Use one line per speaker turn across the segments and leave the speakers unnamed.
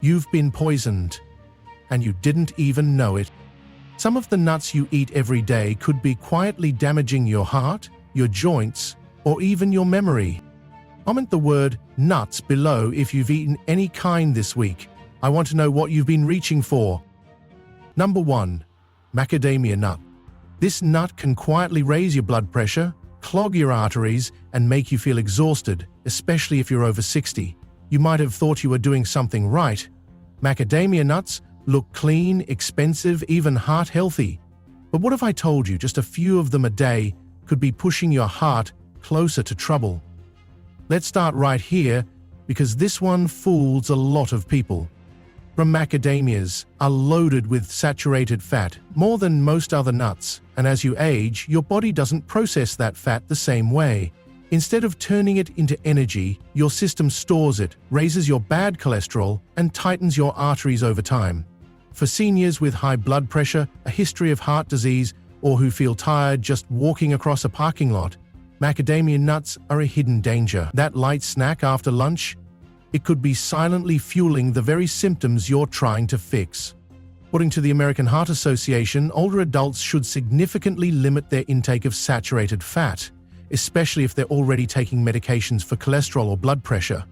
You've been poisoned, and you didn't even know it. Some of the nuts you eat every day could be quietly damaging your heart, your joints, or even your memory. Comment the word nuts below if you've eaten any kind this week. I want to know what you've been reaching for. Number 1. Macadamia nut. This nut can quietly raise your blood pressure, clog your arteries, and make you feel exhausted, especially if you're over 60. You might have thought you were doing something right. Macadamia nuts look clean, expensive, even heart-healthy. But what if I told you just a few of them a day could be pushing your heart closer to trouble? Let's start right here, because this one fools a lot of people. From macadamias are loaded with saturated fat, more than most other nuts, and as you age, your body doesn't process that fat the same way. Instead of turning it into energy, your system stores it, raises your bad cholesterol, and tightens your arteries over time. For seniors with high blood pressure, a history of heart disease, or who feel tired just walking across a parking lot, macadamia nuts are a hidden danger. That light snack after lunch? It could be silently fueling the very symptoms you're trying to fix. According to the American Heart Association, older adults should significantly limit their intake of saturated fat, especially if they're already taking medications for cholesterol or blood pressure.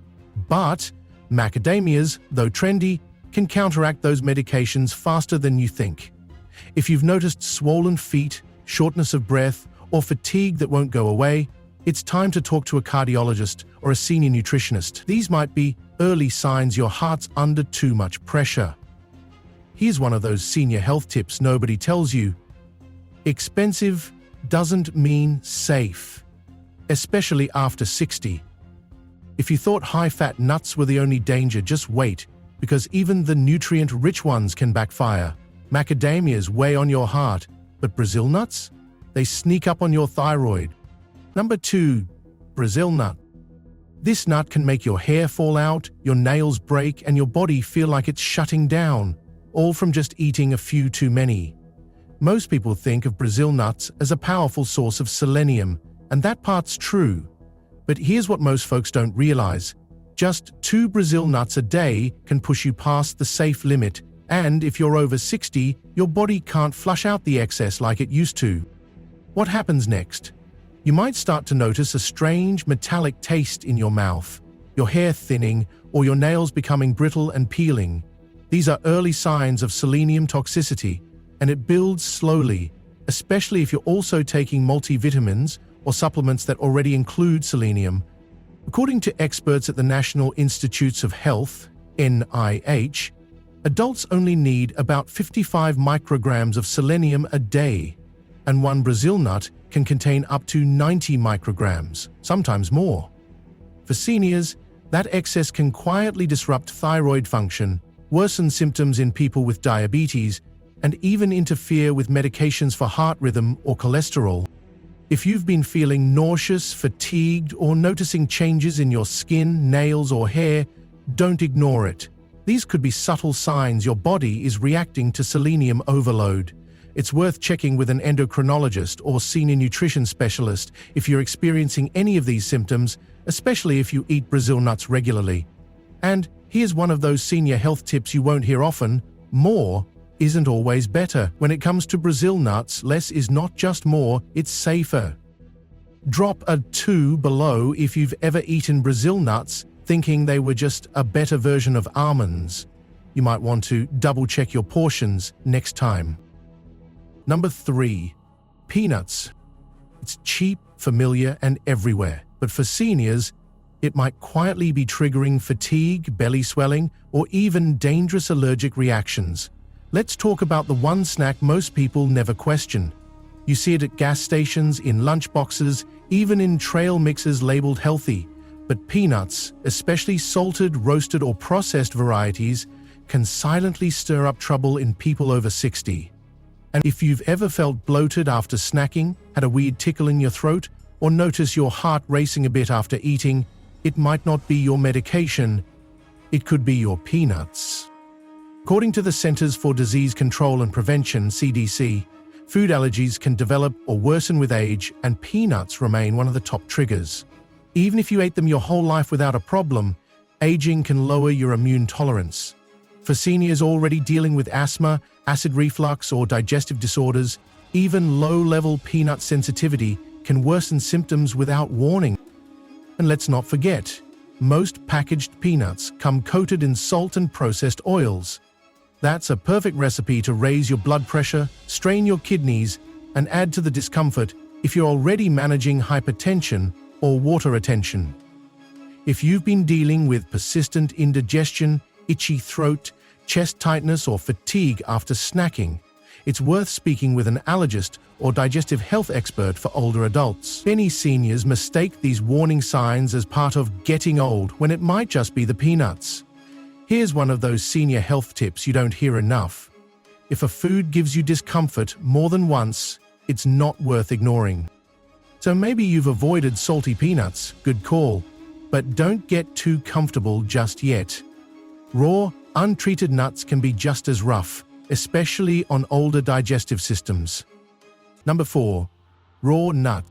But macadamias, though trendy, can counteract those medications faster than you think. If you've noticed swollen feet, shortness of breath, or fatigue that won't go away, it's time to talk to a cardiologist or a senior nutritionist. These might be early signs your heart's under too much pressure. Here's one of those senior health tips nobody tells you. Expensive doesn't mean safe, especially after 60. If you thought high-fat nuts were the only danger, just wait, because even the nutrient-rich ones can backfire. Macadamias weigh on your heart, but Brazil nuts? They sneak up on your thyroid. Number 2. Brazil nut. This nut can make your hair fall out, your nails break, and your body feel like it's shutting down, all from just eating a few too many. Most people think of Brazil nuts as a powerful source of selenium, and that part's true. But here's what most folks don't realize. Just 2 Brazil nuts a day can push you past the safe limit, and if you're over 60, your body can't flush out the excess like it used to. What happens next? You might start to notice a strange metallic taste in your mouth, your hair thinning, or your nails becoming brittle and peeling. These are early signs of selenium toxicity, and it builds slowly, especially if you're also taking multivitamins or supplements that already include selenium. According to experts at the National Institutes of Health, NIH, adults only need about 55 micrograms of selenium a day, and 1 Brazil nut can contain up to 90 micrograms, sometimes more. For seniors, that excess can quietly disrupt thyroid function, worsen symptoms in people with diabetes, and even interfere with medications for heart rhythm or cholesterol. If you've been feeling nauseous, fatigued, or noticing changes in your skin, nails, or hair, don't ignore it. These could be subtle signs your body is reacting to selenium overload. It's worth checking with an endocrinologist or senior nutrition specialist if you're experiencing any of these symptoms, especially if you eat Brazil nuts regularly. And here's one of those senior health tips you won't hear often: more isn't always better. When it comes to Brazil nuts, less is not just more, it's safer. Drop a 2 below if you've ever eaten Brazil nuts thinking they were just a better version of almonds. You might want to double-check your portions next time. Number 3. Peanuts. It's cheap, familiar, and everywhere, but for seniors, it might quietly be triggering fatigue, belly swelling, or even dangerous allergic reactions. Let's talk about the one snack most people never question. You see it at gas stations, in lunchboxes, even in trail mixes labeled healthy. But peanuts, especially salted, roasted, or processed varieties, can silently stir up trouble in people over 60. And if you've ever felt bloated after snacking, had a weird tickle in your throat, or notice your heart racing a bit after eating, it might not be your medication. It could be your peanuts. According to the Centers for Disease Control and Prevention, CDC, food allergies can develop or worsen with age, and peanuts remain one of the top triggers. Even if you ate them your whole life without a problem, aging can lower your immune tolerance. For seniors already dealing with asthma, acid reflux, or digestive disorders, even low-level peanut sensitivity can worsen symptoms without warning. And let's not forget, most packaged peanuts come coated in salt and processed oils. That's a perfect recipe to raise your blood pressure, strain your kidneys, and add to the discomfort if you're already managing hypertension or water retention. If you've been dealing with persistent indigestion, itchy throat, chest tightness, or fatigue after snacking, it's worth speaking with an allergist or digestive health expert for older adults. Many seniors mistake these warning signs as part of getting old when it might just be the peanuts. Here's one of those senior health tips you don't hear enough. If a food gives you discomfort more than once, it's not worth ignoring. So maybe you've avoided salty peanuts, good call, but don't get too comfortable just yet. Raw, untreated nuts can be just as rough, especially on older digestive systems. Number 4. Raw nut.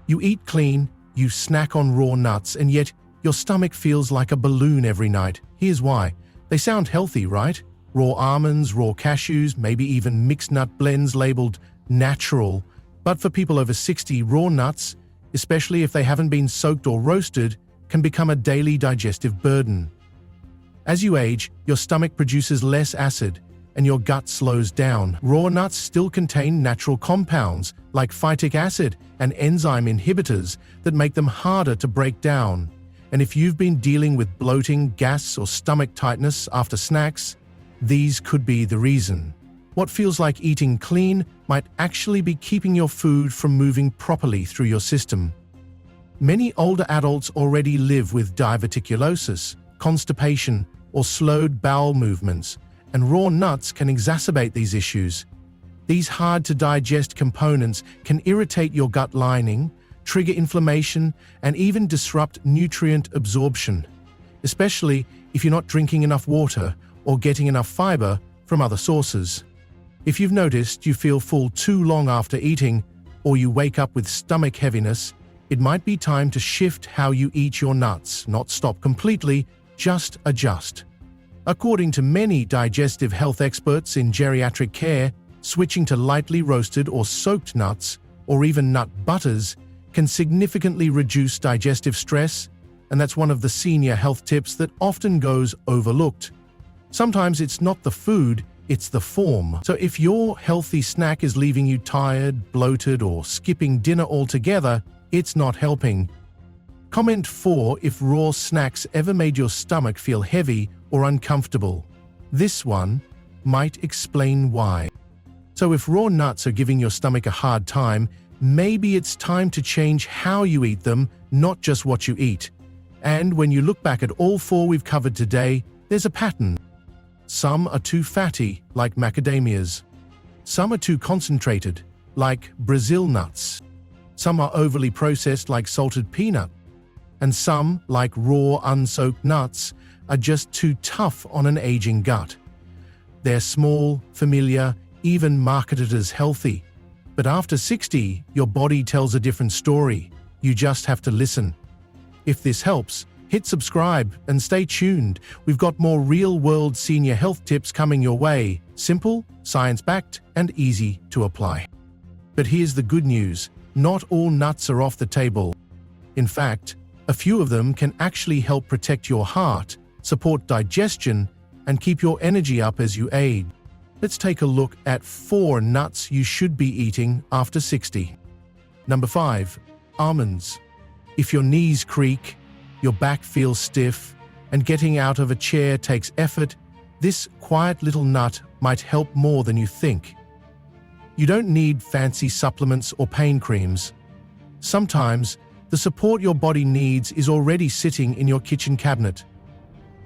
You eat clean, you snack on raw nuts, and yet your stomach feels like a balloon every night. Here's why. They sound healthy, right? Raw almonds, raw cashews, maybe even mixed nut blends labeled natural. But for people over 60, raw nuts, especially if they haven't been soaked or roasted, can become a daily digestive burden. As you age, your stomach produces less acid, and your gut slows down. Raw nuts still contain natural compounds like phytic acid and enzyme inhibitors that make them harder to break down. And if you've been dealing with bloating, gas, or stomach tightness after snacks, these could be the reason. What feels like eating clean might actually be keeping your food from moving properly through your system. Many older adults already live with diverticulosis, constipation, or slowed bowel movements, and raw nuts can exacerbate these issues. These hard-to-digest components can irritate your gut lining, trigger inflammation, and even disrupt nutrient absorption, especially if you're not drinking enough water or getting enough fiber from other sources. If you've noticed you feel full too long after eating, or you wake up with stomach heaviness, it might be time to shift how you eat your nuts, not stop completely, just adjust. According to many digestive health experts in geriatric care, switching to lightly roasted or soaked nuts, or even nut butters, can significantly reduce digestive stress, and that's one of the senior health tips that often goes overlooked. Sometimes it's not the food, it's the form. So if your healthy snack is leaving you tired, bloated, or skipping dinner altogether, it's not helping. Comment 4 if raw snacks ever made your stomach feel heavy or uncomfortable. This one might explain why. So if raw nuts are giving your stomach a hard time, maybe it's time to change how you eat them, not just what you eat. And when you look back at all 4 we've covered today, there's a pattern. Some are too fatty, like macadamias. Some are too concentrated, like Brazil nuts. Some are overly processed, like salted peanut. And some, like raw, unsoaked nuts, are just too tough on an aging gut. They're small, familiar, even marketed as healthy. But after 60, your body tells a different story. You just have to listen. If this helps, hit subscribe and stay tuned. We've got more real-world senior health tips coming your way. Simple, science-backed, and easy to apply. But here's the good news. Not all nuts are off the table. In fact, a few of them can actually help protect your heart, support digestion, and keep your energy up as you age. Let's take a look at 4 nuts you should be eating after 60. Number 5. Almonds. If your knees creak, your back feels stiff, and getting out of a chair takes effort, this quiet little nut might help more than you think. You don't need fancy supplements or pain creams. Sometimes, the support your body needs is already sitting in your kitchen cabinet.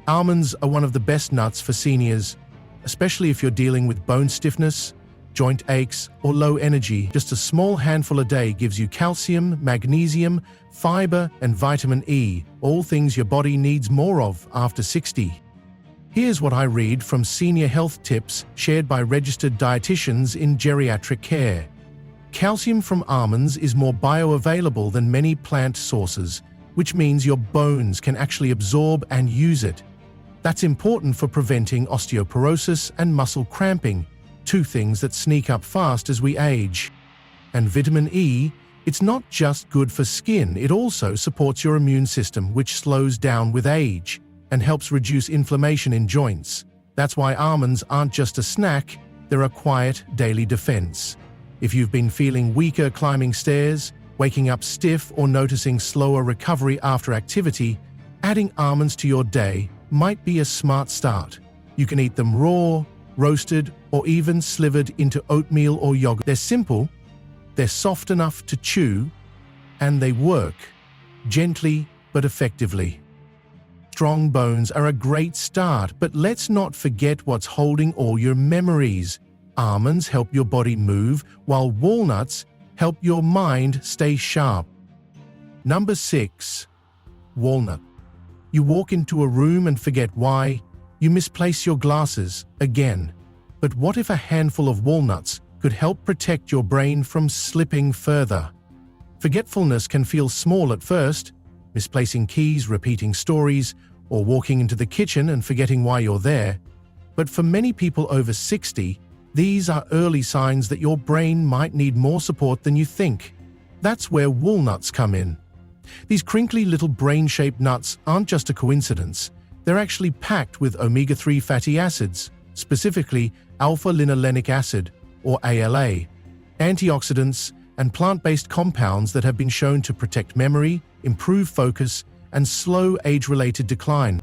Almonds are one of the best nuts for seniors, especially if you're dealing with bone stiffness, joint aches, or low energy. Just a small handful a day gives you calcium, magnesium, fiber, and vitamin E, all things your body needs more of after 60. Here's what I read from senior health tips shared by registered dietitians in geriatric care. Calcium from almonds is more bioavailable than many plant sources, which means your bones can actually absorb and use it. That's important for preventing osteoporosis and muscle cramping, two things that sneak up fast as we age. And vitamin E, it's not just good for skin, it also supports your immune system, which slows down with age and helps reduce inflammation in joints. That's why almonds aren't just a snack, they're a quiet daily defense. If you've been feeling weaker climbing stairs, waking up stiff, or noticing slower recovery after activity, adding almonds to your day might be a smart start. You can eat them raw, roasted, or even slivered into oatmeal or yogurt. They're simple, they're soft enough to chew, and they work gently but effectively. Strong bones are a great start, but let's not forget what's holding all your memories. Almonds help your body move, while walnuts help your mind stay sharp. Number 6. Walnut. You walk into a room and forget why. You misplace your glasses again. But what if a handful of walnuts could help protect your brain from slipping further? Forgetfulness can feel small at first, misplacing keys, repeating stories, or walking into the kitchen and forgetting why you're there. But for many people over 60, these are early signs that your brain might need more support than you think. That's where walnuts come in. These crinkly little brain-shaped nuts aren't just a coincidence. They're actually packed with omega-3 fatty acids, specifically alpha-linolenic acid, or ALA, antioxidants, and plant-based compounds that have been shown to protect memory, improve focus, and slow age-related decline.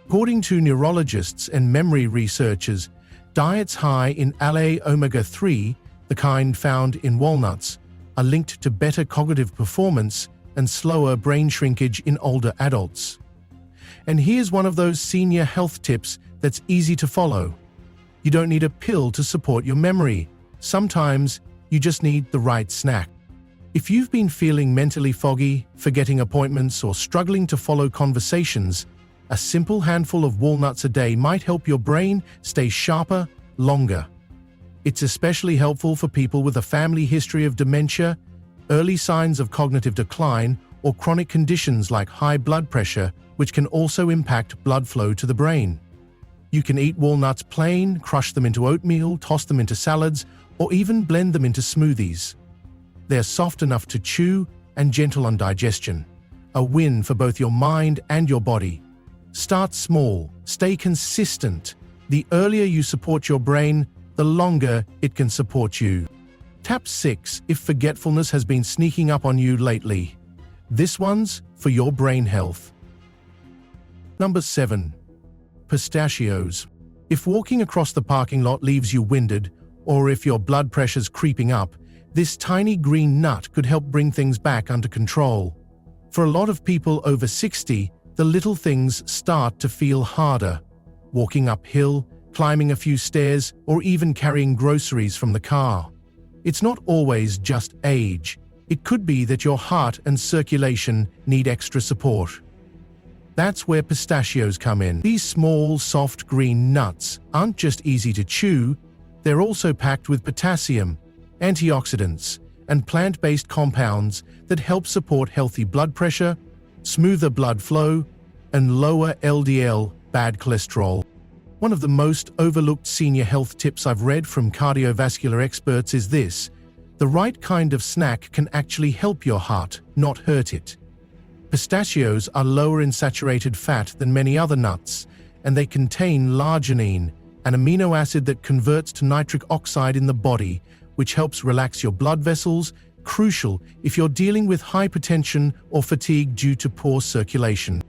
According to neurologists and memory researchers, diets high in ALA omega-3, the kind found in walnuts, are linked to better cognitive performance and slower brain shrinkage in older adults. And here's one of those senior health tips that's easy to follow. You don't need a pill to support your memory. Sometimes you just need the right snack. If you've been feeling mentally foggy, forgetting appointments, or struggling to follow conversations, a simple handful of walnuts a day might help your brain stay sharper longer. It's especially helpful for people with a family history of dementia, early signs of cognitive decline, or chronic conditions like high blood pressure, which can also impact blood flow to the brain. You can eat walnuts plain, crush them into oatmeal, toss them into salads, or even blend them into smoothies. They're soft enough to chew and gentle on digestion. A win for both your mind and your body. Start small, stay consistent. The earlier you support your brain, the longer it can support you. Tap 6 if forgetfulness has been sneaking up on you lately. This one's for your brain health. Number 7. Pistachios. If walking across the parking lot leaves you winded, or if your blood pressure's creeping up, this tiny green nut could help bring things back under control. For a lot of people over 60, the little things start to feel harder. Walking uphill, climbing a few stairs, or even carrying groceries from the car. It's not always just age. It could be that your heart and circulation need extra support. That's where pistachios come in. These small, soft green nuts aren't just easy to chew, they're also packed with potassium, antioxidants, and plant-based compounds that help support healthy blood pressure, smoother blood flow, and lower LDL, bad cholesterol. One of the most overlooked senior health tips I've read from cardiovascular experts is this: the right kind of snack can actually help your heart, not hurt it. Pistachios are lower in saturated fat than many other nuts, and they contain l'arginine, an amino acid that converts to nitric oxide in the body, which helps relax your blood vessels, crucial if you're dealing with hypertension or fatigue due to poor circulation.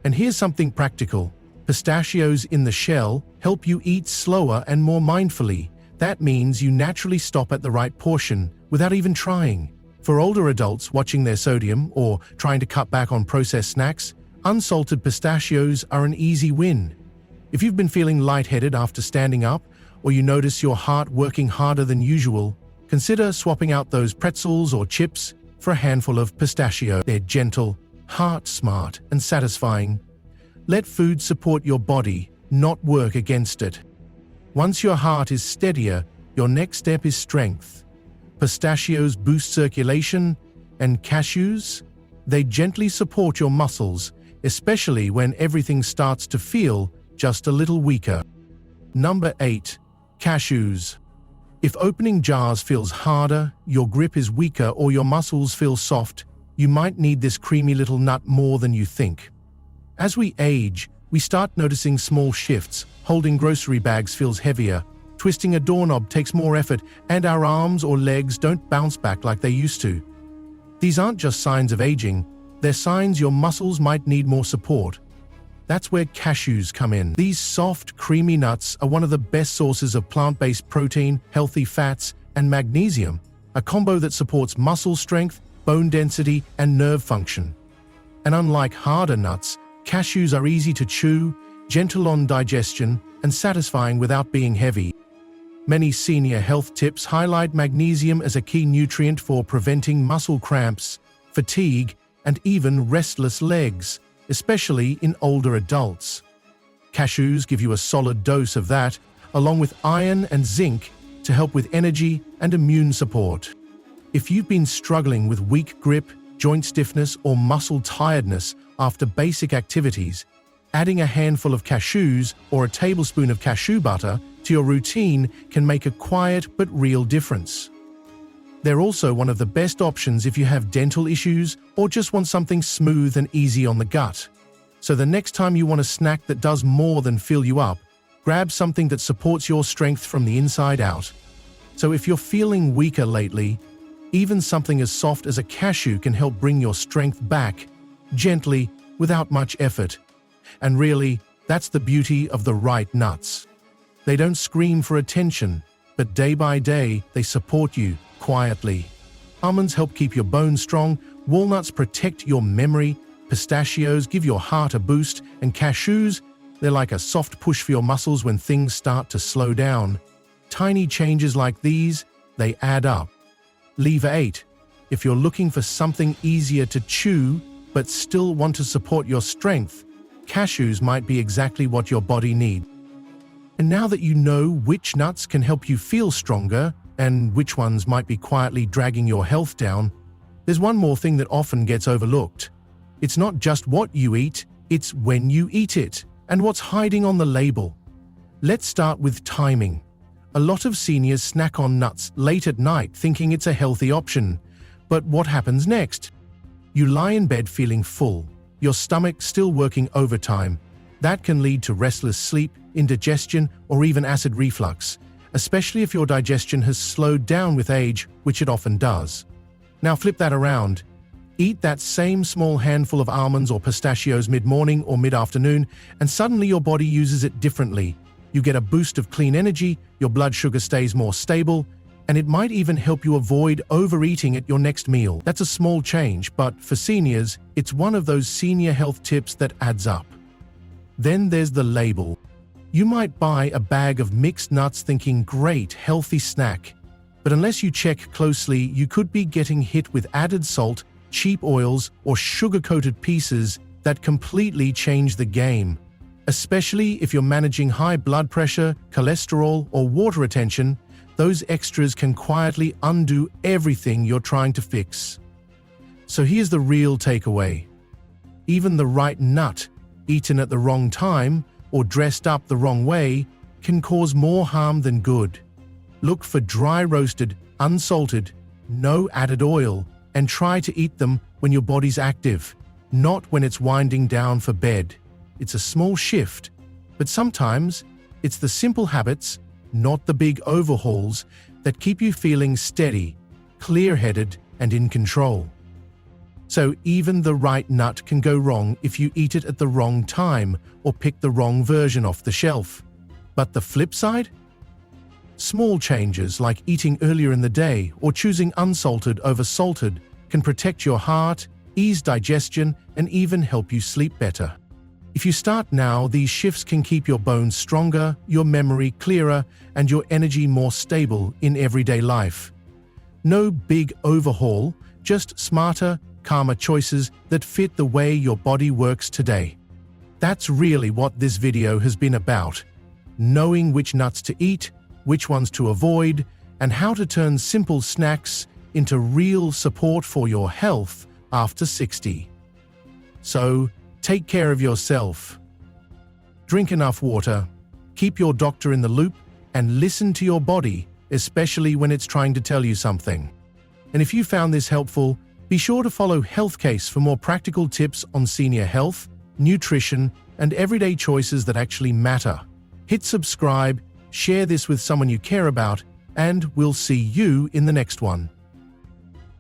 And here's something practical. Pistachios in the shell help you eat slower and more mindfully. That means you naturally stop at the right portion without even trying. For older adults watching their sodium or trying to cut back on processed snacks, unsalted pistachios are an easy win. If you've been feeling lightheaded after standing up, or you notice your heart working harder than usual, consider swapping out those pretzels or chips for a handful of pistachio. They're gentle, heart-smart, and satisfying. Let food support your body, not work against it. Once your heart is steadier, your next step is strength. Pistachios boost circulation, and cashews? They gently support your muscles, especially when everything starts to feel just a little weaker. Number 8. Cashews. If opening jars feels harder, your grip is weaker, or your muscles feel soft, you might need this creamy little nut more than you think. As we age, we start noticing small shifts. Holding grocery bags feels heavier, twisting a doorknob takes more effort, and our arms or legs don't bounce back like they used to. These aren't just signs of aging, they're signs your muscles might need more support. That's where cashews come in. These soft, creamy nuts are one of the best sources of plant-based protein, healthy fats, and magnesium, a combo that supports muscle strength, bone density, and nerve function. And unlike harder nuts, cashews are easy to chew, gentle on digestion, and satisfying without being heavy. Many senior health tips highlight magnesium as a key nutrient for preventing muscle cramps, fatigue, and even restless legs, especially in older adults. Cashews give you a solid dose of that, along with iron and zinc to help with energy and immune support. If you've been struggling with weak grip, joint stiffness, or muscle tiredness after basic activities, adding a handful of cashews or a tablespoon of cashew butter to your routine can make a quiet but real difference. They're also one of the best options if you have dental issues or just want something smooth and easy on the gut. So the next time you want a snack that does more than fill you up, grab something that supports your strength from the inside out. So if you're feeling weaker lately, even something as soft as a cashew can help bring your strength back, gently, without much effort. And really, that's the beauty of the right nuts. They don't scream for attention, but day by day, they support you quietly. Almonds help keep your bones strong, walnuts protect your memory, pistachios give your heart a boost, and cashews, they're like a soft push for your muscles when things start to slow down. Tiny changes like these, they add up. Lever 8. If you're looking for something easier to chew, but still want to support your strength, cashews might be exactly what your body needs. And now that you know which nuts can help you feel stronger, and which ones might be quietly dragging your health down, there's one more thing that often gets overlooked. It's not just what you eat, it's when you eat it, and what's hiding on the label. Let's start with timing. A lot of seniors snack on nuts late at night thinking it's a healthy option. But what happens next? You lie in bed feeling full, your stomach still working overtime. That can lead to restless sleep, indigestion, or even acid reflux, especially if your digestion has slowed down with age, which it often does. Now flip that around. Eat that same small handful of almonds or pistachios mid-morning or mid-afternoon, and suddenly your body uses it differently. You get a boost of clean energy, your blood sugar stays more stable, and it might even help you avoid overeating at your next meal. That's a small change, but for seniors, it's one of those senior health tips that adds up. Then there's the label. You might buy a bag of mixed nuts thinking, great, healthy snack. But unless you check closely, you could be getting hit with added salt, cheap oils, or sugar-coated pieces that completely change the game. Especially if you're managing high blood pressure, cholesterol, or water retention, those extras can quietly undo everything you're trying to fix. So here's the real takeaway. Even the right nut, eaten at the wrong time, or dressed up the wrong way, can cause more harm than good. Look for dry roasted, unsalted, no added oil, and try to eat them when your body's active, not when it's winding down for bed. It's a small shift, but sometimes it's the simple habits, not the big overhauls, that keep you feeling steady, clear-headed, and in control. So even the right nut can go wrong if you eat it at the wrong time or pick the wrong version off the shelf. But the flip side? Small changes like eating earlier in the day or choosing unsalted over salted can protect your heart, ease digestion, and even help you sleep better. If you start now, these shifts can keep your bones stronger, your memory clearer, and your energy more stable in everyday life. No big overhaul, just smarter, calmer choices that fit the way your body works today. That's really what this video has been about. Knowing which nuts to eat, which ones to avoid, and how to turn simple snacks into real support for your health after 60. So, take care of yourself. Drink enough water, keep your doctor in the loop, and listen to your body, especially when it's trying to tell you something. And if you found this helpful, be sure to follow Healthcase for more practical tips on senior health, nutrition, and everyday choices that actually matter. Hit subscribe, share this with someone you care about, and we'll see you in the next one.